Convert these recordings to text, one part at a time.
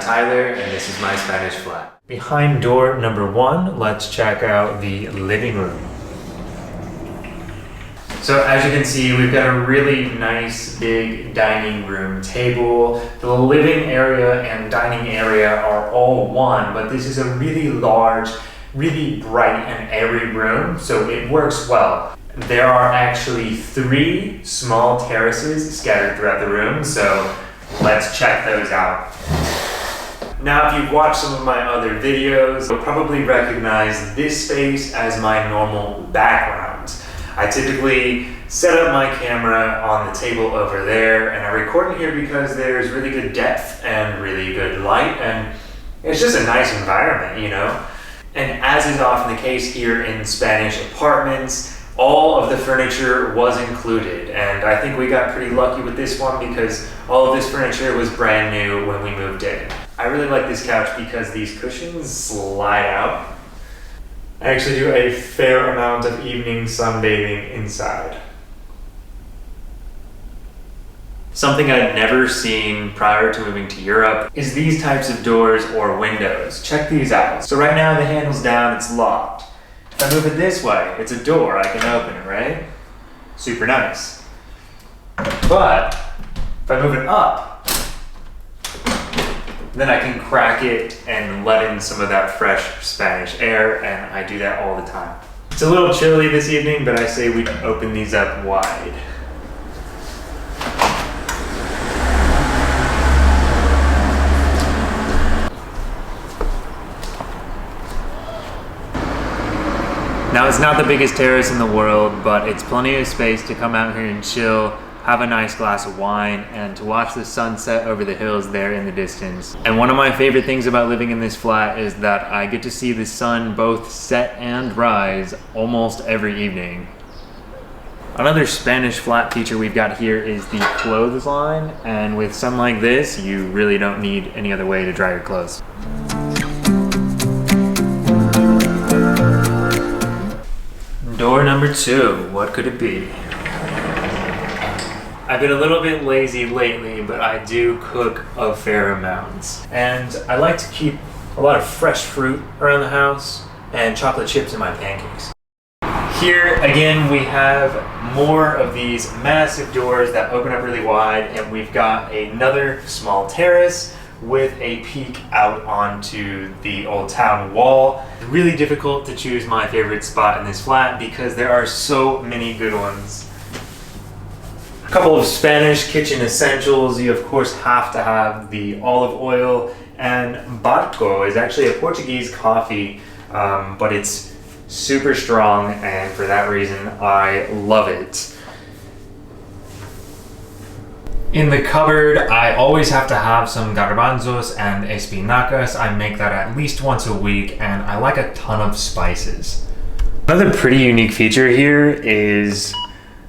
Tyler, and this is my Spanish flat. Behind door number 1, let's check out the living room. So as you can see, we've got a really nice big dining room table. The living area and dining area are all one, but this is a really large, really bright and airy room, so it works well. There are actually 3 small terraces scattered throughout the room, so let's check those out. Now, if you've watched some of my other videos, you'll probably recognize this space as my normal background. I typically set up my camera on the table over there, and I record in here because there's really good depth and really good light, and it's just a nice environment, you know? And as is often the case here in Spanish apartments, all of the furniture was included, and I think we got pretty lucky with this one because all of this furniture was brand new when we moved in. I really like this couch because these cushions slide out. I actually do a fair amount of evening sunbathing inside. Something I'd never seen prior to moving to Europe is these types of doors or windows. Check these out. So right now the handle's down, it's locked. If I move it this way, it's a door, I can open it, right? Super nice. But if I move it up, then I can crack it and let in some of that fresh Spanish air, and I do that all the time. It's a little chilly this evening, but I say we open these up wide. Now, it's not the biggest terrace in the world, but it's plenty of space to come out here and chill, have a nice glass of wine, and to watch the sunset over the hills there in the distance. And one of my favorite things about living in this flat is that I get to see the sun both set and rise almost every evening. Another Spanish flat feature we've got here is the clothesline, and with sun like this, you really don't need any other way to dry your clothes. Door number 2, what could it be? I've been a little bit lazy lately, but I do cook a fair amount. And I like to keep a lot of fresh fruit around the house and chocolate chips in my pancakes. Here, again, we have more of these massive doors that open up really wide, and we've got another small terrace with a peek out onto the old town wall. It's really difficult to choose my favorite spot in this flat because there are so many good ones. A couple of Spanish kitchen essentials. You of course have to have the olive oil, and Barco is actually a Portuguese coffee, but it's super strong, and for that reason I love it. In the cupboard, I always have to have some garbanzos and espinacas. I make that at least once a week, and I like a ton of spices. Another pretty unique feature here is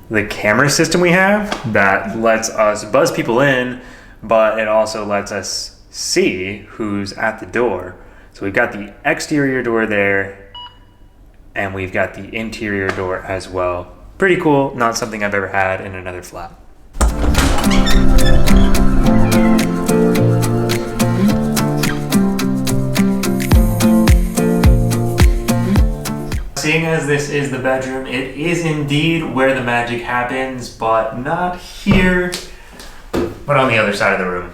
the camera system we have that lets us buzz people in, but it also lets us see who's at the door. So we've got the exterior door there, and we've got the interior door as well. Pretty cool, not something I've ever had in another flat. Seeing as this is the bedroom, it is indeed where the magic happens, but not here, but on the other side of the room.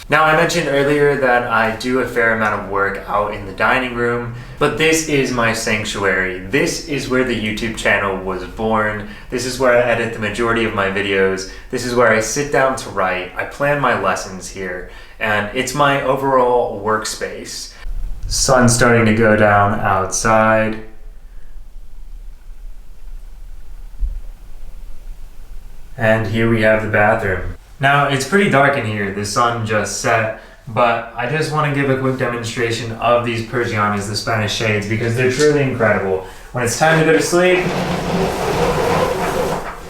Now, I mentioned earlier that I do a fair amount of work out in the dining room, but this is my sanctuary. This is where the YouTube channel was born. This is where I edit the majority of my videos. This is where I sit down to write. I plan my lessons here, and it's my overall workspace. Sun's starting to go down outside. And here we have the bathroom. Now, it's pretty dark in here. The sun just set, but I just want to give a quick demonstration of these persianas, the Spanish shades, because they're truly incredible. When it's time to go to sleep,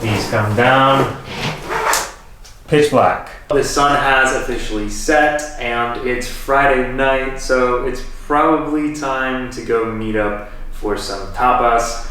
these come down, pitch black. The sun has officially set, and it's Friday night, so it's probably time to go meet up for some tapas.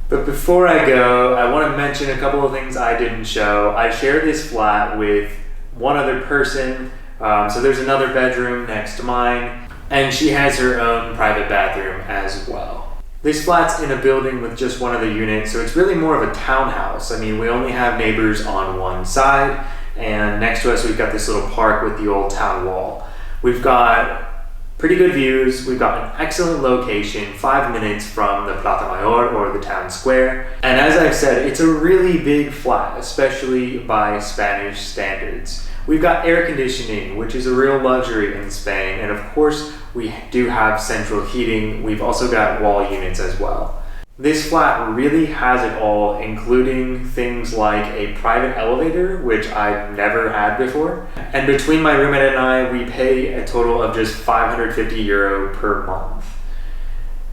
But before I go, I want to mention a couple of things I didn't show. I share this flat with one other person, So there's another bedroom next to mine, and she has her own private bathroom as well. This flat's in a building with just one other unit, so it's really more of a townhouse. I mean, we only have neighbors on one side, and next to us we've got this little park with the old town wall. We've got pretty good views. We've got an excellent location, 5 minutes from the Plaza Mayor, or the town square. And as I've said, it's a really big flat, especially by Spanish standards. We've got air conditioning, which is a real luxury in Spain. And of course, we do have central heating. We've also got wall units as well. This flat really has it all, including things like a private elevator, which I've never had before. And between my roommate and I, we pay a total of just €550 per month.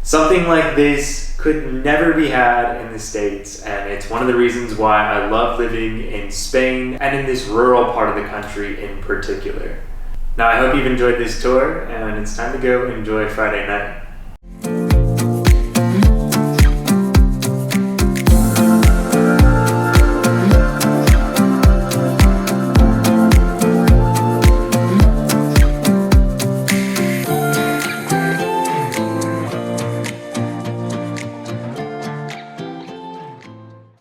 Something like this could never be had in the States, and it's one of the reasons why I love living in Spain and in this rural part of the country in particular. Now, I hope you've enjoyed this tour, and it's time to go enjoy Friday night.